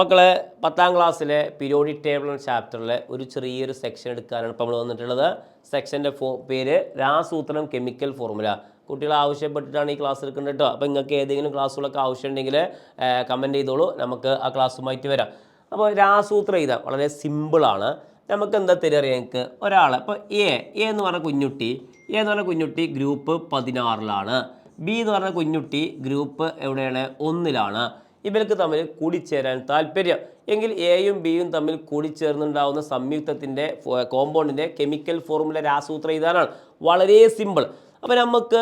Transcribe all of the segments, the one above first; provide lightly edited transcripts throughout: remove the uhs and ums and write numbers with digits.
മക്കളെ 10ാം ക്ലാസ്സിലെ periodic table ചാപ്റ്ററിലെ ഒരു ചെറിയൊരു സെക്ഷൻ എടുക്കാനാണ് ഇപ്പോൾ നമ്മൾ വന്നിട്ടുള്ളത്. സെക്ഷൻ്റെ പേര് രാസസൂത്രം കെമിക്കൽ ഫോർമുല. കുട്ടികൾ ആവശ്യപ്പെട്ടിട്ടാണ് ഈ ക്ലാസ് എടുക്കുന്നത് കേട്ടോ. അപ്പോൾ നിങ്ങൾക്ക് ഏതെങ്കിലും ക്ലാസ്സുകളൊക്കെ ആവശ്യമുണ്ടെങ്കിൽ കമൻറ്റ് ചെയ്തോളൂ, നമുക്ക് ആ ക്ലാസ്സുമായിട്ട് വരാം. അപ്പോൾ രാസസൂത്രം എഴുതാം, വളരെ സിമ്പിളാണ്. നമുക്ക് എന്താ തരിക ഞങ്ങൾക്ക് ഒരാൾ ഇപ്പോൾ എ എന്ന് പറഞ്ഞ കുഞ്ഞുട്ടി ഗ്രൂപ്പ് 16ലാണ്. ബി എന്ന് പറഞ്ഞ കുഞ്ഞുട്ടി ഗ്രൂപ്പ് എവിടെയാണ് 1ലാണ്. ഇവർക്ക് തമ്മിൽ കൂടിച്ചേരാൻ താല്പര്യം എങ്കിൽ എയും ബിയും തമ്മിൽ കൂടിച്ചേർന്നുണ്ടാവുന്ന സംയുക്തത്തിൻ്റെ കോമ്പൗണ്ടിൻ്റെ കെമിക്കൽ ഫോർമുല രാസസൂത്രം എഴുതാനാണ്. വളരെ സിമ്പിൾ. അപ്പോൾ നമുക്ക്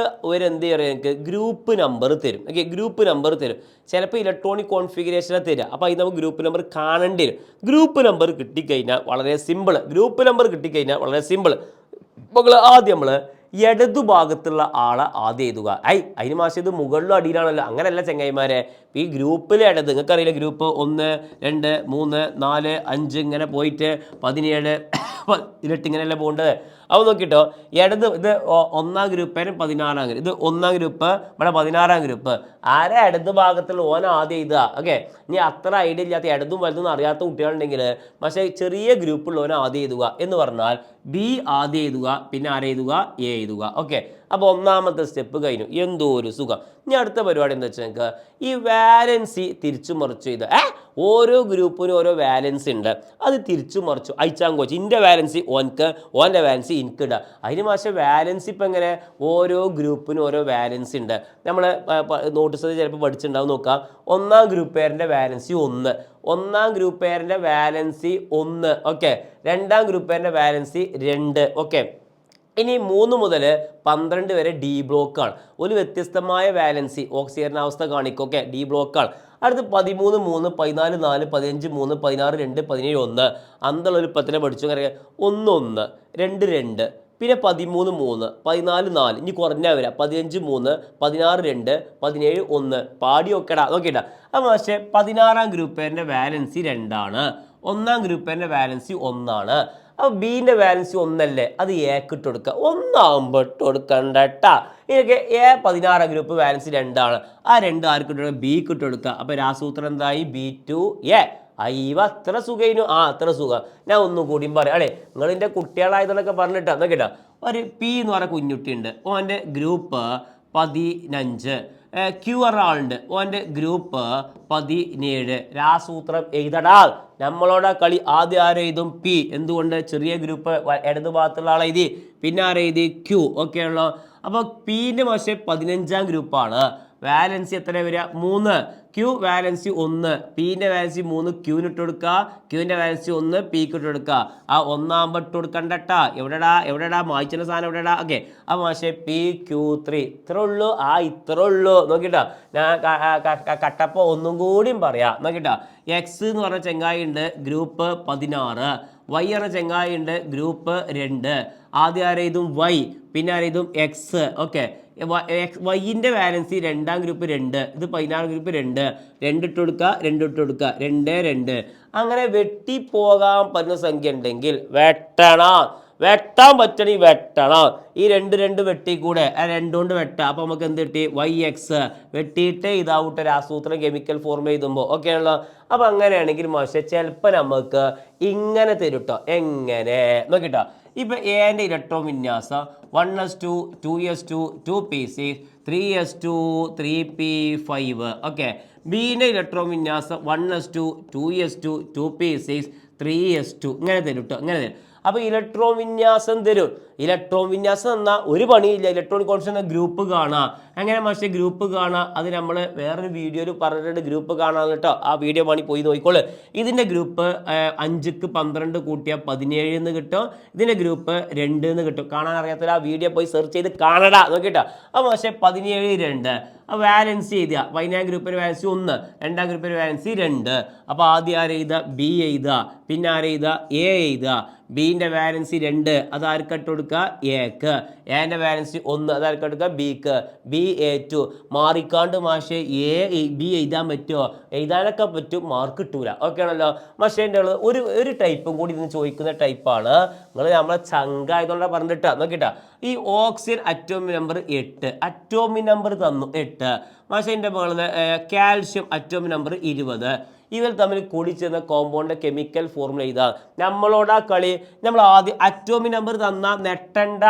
എന്ത് ചെയ്യുക, ഞങ്ങൾക്ക് ഗ്രൂപ്പ് നമ്പർ തരും. ഓക്കെ, ഗ്രൂപ്പ് നമ്പർ തരും. ചിലപ്പോൾ ഇലക്ട്രോണിക് കോൺഫിഗറേഷനെ തരിക. അപ്പോൾ അതിന് നമുക്ക് ഗ്രൂപ്പ് നമ്പർ കാണേണ്ടി വരും. ഗ്രൂപ്പ് നമ്പർ കിട്ടിക്കഴിഞ്ഞാൽ വളരെ സിമ്പിൾ. മക്കൾ ആദ്യം നമ്മൾ ഇടതുഭാഗത്തുള്ള ആളെ ആദ്യം എഴുതുക. അതിന് മാസം ഇത് മുകളിലും അടിയിലാണല്ലോ, അങ്ങനെയല്ല ചങ്ങായിമാരെ. ഈ ഗ്രൂപ്പിലെ ഇടത് നിങ്ങൾക്കറിയില്ല, ഗ്രൂപ്പ് 1, 2, 3, 4, 5 ഇങ്ങനെ പോയിട്ട് 17, 18 ഇങ്ങനെയല്ല പോകേണ്ടത്. അപ്പോൾ നോക്കിട്ടോ, ഇടത് ഇത് 1ാം ഗ്രൂപ്പേനും 16ാം ഗ്രൂപ്പ്, ഇത് 1ാം ഗ്രൂപ്പ്, ഇവിടെ 16ാം ഗ്രൂപ്പ്. ആരെ ഇടത് ഭാഗത്തുള്ള ഓന ആദ്യം എഴുതുക. ഓക്കെ, ഇനി അത്ര ഐഡിയ ഇല്ലാത്ത ഇടതും വലുതും അറിയാത്ത കുട്ടികളുണ്ടെങ്കിൽ പക്ഷേ ചെറിയ ഗ്രൂപ്പുള്ളവനെ ആദ്യം എഴുതുക എന്ന് പറഞ്ഞാൽ ബി ആദ്യം എഴുതുക, പിന്നെ ആരെ എഴുതുക, എ എഴുതുക. ഓക്കെ, അപ്പോൾ 1ാമത്തെ സ്റ്റെപ്പ് കഴിഞ്ഞു. എന്തോ ഒരു സുഖം. ഇനി അടുത്ത പരിപാടി എന്താ വെച്ചാൽ നിങ്ങൾക്ക് ഈ വാലൻസി തിരിച്ചു മറിച്ചു ചെയ്ത് ഓരോ ഗ്രൂപ്പിനും ഓരോ വാലൻസി ഉണ്ട്, അത് തിരിച്ചു മറിച്ചു അയച്ചാങ്കോച്ച്. ഇൻ്റെ വാലൻസി ഓൻ്റെ വാലൻസി എനിക്ക് ഇടുക. അതിന് മാസം വാലൻസി ഇപ്പം എങ്ങനെ ഓരോ ഗ്രൂപ്പിനും ഓരോ വാലൻസി ഉണ്ട്. നമ്മൾ നോട്ടീസ് ചിലപ്പോൾ പഠിച്ചിട്ടുണ്ടാവും. നോക്കാം, 1ാം ഗ്രൂപ്പുകാരൻ്റെ വാലൻസി 1, 1ാം ഗ്രൂപ്പുകാരൻ്റെ വാലൻസി 1. ഓക്കെ, 2ാം ഗ്രൂപ്പുകാരൻ്റെ വാലൻസി 2. ഓക്കെ, ഇനി 3 മുതൽ 12 വരെ ഡി ബ്ലോക്കാണ്. ഒരു വ്യത്യസ്തമായ വാലൻസി ഓക്സിജനാവസ്ഥ കാണിക്കും. ഓക്കെ, ഡി ബ്ലോക്കാണ്. അടുത്ത് 13, 3, 14, 4, 15, 3, 16, 2, 17, 1. അന്തുള്ളൊരു 10 പഠിച്ചു. 1, 1, 2, 2, പിന്നെ 13, 3, 14, 4. ഇനി കുറഞ്ഞാൽ വരാം 15, 3, 16, 2, 17, 1. പാടി നോക്കടാ, നോക്കിയിട്ടാ. അപ്പോൾ പക്ഷേ 16ാം ഗ്രൂപ്പേൻ്റെ വാലൻസി 2ആണ്, 1ാം ഗ്രൂപ്പേൻ്റെ വാലൻസി 1ആണ്. അപ്പോൾ ബീൻ്റെ വാലൻസി 1 അല്ലേ, അത് എക്ക് ഇട്ട് കൊടുക്കുക. 1 ആകുമ്പോൾ ഇട്ട് കൊടുക്കണ്ട കേട്ടാ. ഇതൊക്കെ എ 16ാം ഗ്രൂപ്പ് വാലൻസി 2ആണ്. ആ 2 ആർക്ക് ഇട്ട് കൊടുക്കുക, ബിക്ക് ഇട്ട് കൊടുക്കുക. അപ്പോൾ രാസസൂത്രം എന്തായി, B2A. അയ്യവ അത്ര സുഖയിനു, അത്ര സുഖം. ഞാൻ ഒന്നും കൂടിയും പറയാം അല്ലേ, നിങ്ങളിൻ്റെ കുട്ടികളായതെന്നൊക്കെ പറഞ്ഞിട്ടാ. നോക്കിട്ടാ, ഒരു പി എന്ന് പറഞ്ഞ കുഞ്ഞുട്ടിയുണ്ട്, ഓൻ്റെ ഗ്രൂപ്പ് 15. ക്യൂ ഒരാളുണ്ട്, ഓൻ്റെ ഗ്രൂപ്പ് 17. രാസസൂത്രം എഴുതടാ. നമ്മളോട് കളി. ആദ്യം ആരെഴുതും, പി. എന്തുകൊണ്ട്, ചെറിയ ഗ്രൂപ്പ് ഇടതു ഭാഗത്തുള്ള ആളെ എഴുതി, പിന്നെ ആരെഴുതി, ക്യൂ. ഓക്കെ ഉള്ളോ. അപ്പോൾ പീൻ്റെ പക്ഷേ 15ാം ഗ്രൂപ്പാണ്. വാലൻസി എത്ര വരിക, 3. ക്യൂ വാലൻസി 1, പീൻ്റെ വാലൻസി 3, ക്യൂവിന് ഇട്ട് കൊടുക്കുക. ക്യൂവിൻ്റെ വാലൻസി 1, പിക്ക് ഇട്ട് കൊടുക്കുക. ആ 1ആകുമ്പോൾ ഇട്ട് കൊടുക്കണ്ടട്ടാ. എവിടെടാ മായ്ച്ചുന്ന സാധനം എവിടെടാ. ഓക്കെ, അപ്പോൾ പക്ഷേ PQ3 ഇത്രേ ഉള്ളൂ. നോക്കിട്ടാ, ഞാൻ കട്ടപ്പോൾ ഒന്നും കൂടിയും പറയാം. നോക്കിട്ടാ, എക്സ് എന്ന് പറഞ്ഞ ചെങ്ങായി ഉണ്ട്, ഗ്രൂപ്പ് 16. വൈ എന്ന ചെങ്ങായി ഉണ്ട്, ഗ്രൂപ്പ് 2. ആദ്യം ആരെഴുതും, വൈ, പിന്നെ ആരെഴുതും, എക്സ്. ഓക്കെ, വൈൻ്റെ വാലൻസി 2ാം ഗ്രൂപ്പ് 2, ഇത് 16ാം ഗ്രൂപ്പ് 2. 2 ഇട്ട് കൊടുക്കുക, 2 ഇട്ട് കൊടുക്കുക, 2, 2. അങ്ങനെ വെട്ടിപ്പോകാൻ പറ്റുന്ന സംഖ്യ ഉണ്ടെങ്കിൽ വെട്ടാൻ പറ്റണമെങ്കിൽ വെട്ടണം. ഈ 2, 2 വെട്ടിക്കൂടെ, 2 കൊണ്ട് വെട്ടാം. അപ്പോൾ നമുക്ക് എന്ത് കിട്ടി, YX. വെട്ടിയിട്ട് ഇതാവട്ടെ രാസസൂത്രം കെമിക്കൽ ഫോർമുല എഴുതുമ്പോൾ. ഓക്കെ ആണല്ലോ. അപ്പോൾ അങ്ങനെയാണെങ്കിൽ പക്ഷേ ചിലപ്പോൾ നമുക്ക് ഇങ്ങനെ തരും കേട്ടോ. എങ്ങനെ നോക്കിട്ടോ, ഇപ്പോൾ എൻ്റെ ഇലക്ട്രോൺ വിന്യാസം 1s2 2s2 2p6 3s2 3p5. Okay, ബീൻ്റെ electron വിന്യാസം 1s2 2s2 2p6 3s2 ഇങ്ങനെ തരും കേട്ടോ, ഇങ്ങനെ തരും. അപ്പോൾ ഇലക്ട്രോൺ വിന്യാസം തരും. ഇലക്ട്രോൺ വിന്യാസം എന്നാൽ ഒരു പണിയില്ല, ഇലക്ട്രോണിക് കോൺഫിഗറേഷൻ ഗ്രൂപ്പ് കാണുക. അങ്ങനെ പക്ഷേ ഗ്രൂപ്പ് കാണുക, അത് നമ്മൾ വേറൊരു വീഡിയോയിൽ പറഞ്ഞിട്ട് ഗ്രൂപ്പ് കാണാമെന്ന് കേട്ടോ. ആ വീഡിയോ പണി പോയി നോക്കിക്കോളൂ. ഇതിൻ്റെ ഗ്രൂപ്പ് 5ക്ക് 12 കൂട്ടിയാൽ 17 എന്ന് കിട്ടും. ഇതിൻ്റെ ഗ്രൂപ്പ് 2 എന്ന് കിട്ടും. കാണാൻ അറിയാത്ത ആ വീഡിയോ പോയി സെർച്ച് ചെയ്ത് കാണടാ, നോക്കിട്ടോ. അപ്പോൾ പക്ഷേ 17, 2. വാലൻസി എഴുതുക. 15ാം ഗ്രൂപ്പിന് വാലൻസി 1, 2ാം ഗ്രൂപ്പിന് വാലൻസി 2. അപ്പോൾ ആദ്യം ആരെഴുതുക, ബി എഴുതുക, പിന്നെ ആരെഴുതുക, എ എഴുതുക. ബീൻ്റെ വാലൻസി 2, അത് ആർക്ക് ഇട്ട് കൊടുക്കുക, എക്ക്. എൻ്റെ വാലൻസി 1, അത് ആർക്ക് കൊടുക്കുക, ബിക്ക്. BA2 മാറിക്കാണ്ട് മാഷേ B എഴുതാൻ പറ്റുമോ, എഴുതാനൊക്കെ പറ്റും, മാർക്ക് കിട്ടൂല. ഓക്കെ ആണല്ലോ. മാഷേൻ്റെ ഒരു ടൈപ്പും കൂടി ഇന്ന് ചോദിക്കുന്ന ടൈപ്പാണ്. നിങ്ങൾ നമ്മളെ ചങ്കായതുകൊണ്ടാണ് പറഞ്ഞിട്ടാ നോക്കിട്ടാ. ഈ oxygen atomic number 8, atomic number തന്നു 8. പക്ഷേ അതിൻ്റെ മുകളിൽ കാൽഷ്യം അറ്റോമിക് നമ്പർ 20. ഇവർ തമ്മിൽ കൂടിച്ചേർന്ന കോമ്പൗണ്ട് കെമിക്കൽ ഫോർമുല ഇതാണ്. നമ്മളോട് ആ കളി നമ്മൾ ആദ്യം അറ്റോമിക് നമ്പർ തന്നാൽ നെട്ടണ്ട,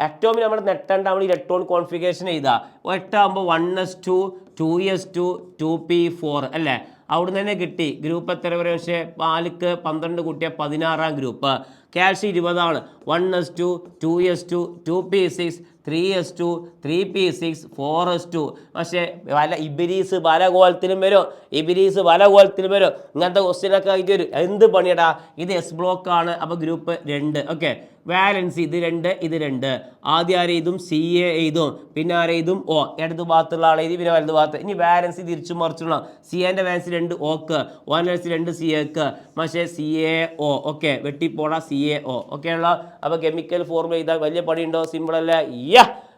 അറ്റോമിക് നമ്പർ നെട്ടണ്ട. നമ്മൾ ഇലക്ട്രോൺ കോൺഫിഗറേഷൻ ചെയ്താ 8 1s2 2s2 2p4 അല്ലേ. അവിടുന്ന് തന്നെ കിട്ടി ഗ്രൂപ്പ് എത്ര വരെ. പക്ഷേ പാലിക്ക് 12 കൂട്ടിയ 16 group. Calcium 20 1s2 2s2 2p6 3s2 3p6 4s2. പക്ഷേ പല ഇബിലീസ് പല കോലത്തിലും വരും, ഇബിലീസ് പല കോലത്തിലും വരും. ഇങ്ങനത്തെ ക്വസ്റ്റ്യനൊക്കെ ആയിട്ട് വരും. എന്ത് പണിയടാ, ഇത് എസ് ബ്ലോക്ക് ആണ്. അപ്പോൾ ഗ്രൂപ്പ് 2. ഓക്കെ, വാലൻസി ഇത് 2 ഇത് 2. ആദ്യം ആരെഴുതും സി എ എഴുതും, പിന്നെ ആരെഴുതും ഓ. ഇടത് ഭാഗത്തുള്ള ആളെ എഴുതി, പിന്നെ വലത് ഭാഗത്ത്. ഇനി വാലൻസി തിരിച്ചു മറിച്ചുള്ള സി എൻ്റെ വാലൻസി 2 ഓക്ക്, വാലൻസി 2 സി എക്ക്. പക്ഷേ സി എ ഒ. ഓക്കെ, വെട്ടിപ്പോടാ സി എ ഒ. ഓക്കെ ഉള്ള. അപ്പോൾ കെമിക്കൽ ഫോർമുല എഴുതാൻ വലിയ പണിയുണ്ടോ? സിമ്പിൾ അല്ലേ?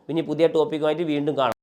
പിന്നെ പുതിയ ടോപ്പിക്കുമായിട്ട് വീണ്ടും കാണാം.